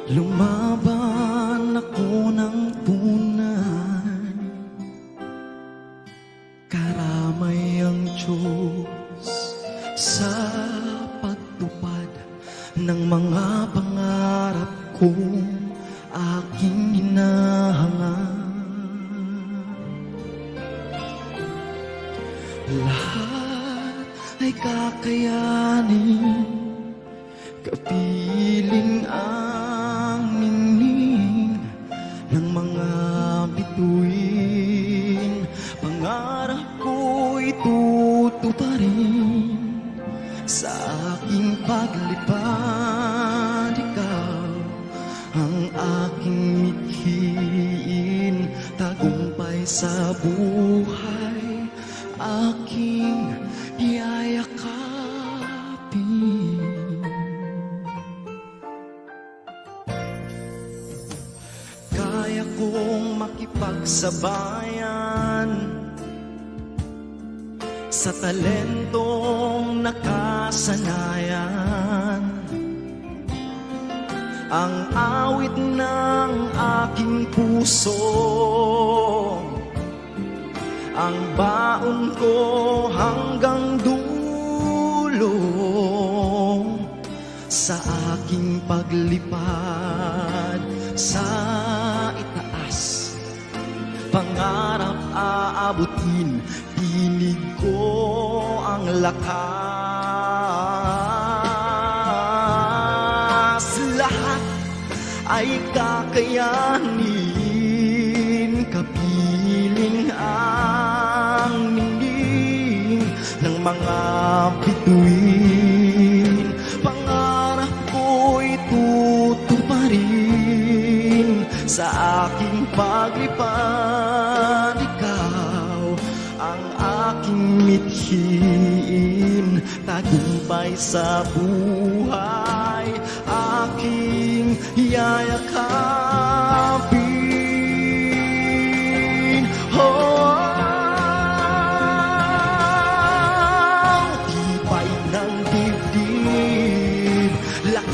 Lumaban ako ng tunay, karamay ang Diyos sa pagtupad ng mga pangarap kong aking hinahangad. Lahat ay kakayanin, kapiling ang ningning ng mga bituin. Pangarap ko'y tutuparin sa aking paglipad. Ikaw ang aking mithiin, tagumpay sa buhay aking yayakapin. Kaya kong makipagsabayan sa talentong nakasanayan, ang awit ng aking puso, ang baon ko hanggang dulo. Sa aking paglipad sa itaas, pangarap aabutin, tinig ko ang lakas. Lahat ay kakayanin, kapiling ang ningning ng mga bituin. Pangarap ko'y tutuparin sa aking paglipad. Ikaw ang aking mithiin, tagumpay sa buhay aking yayakapin.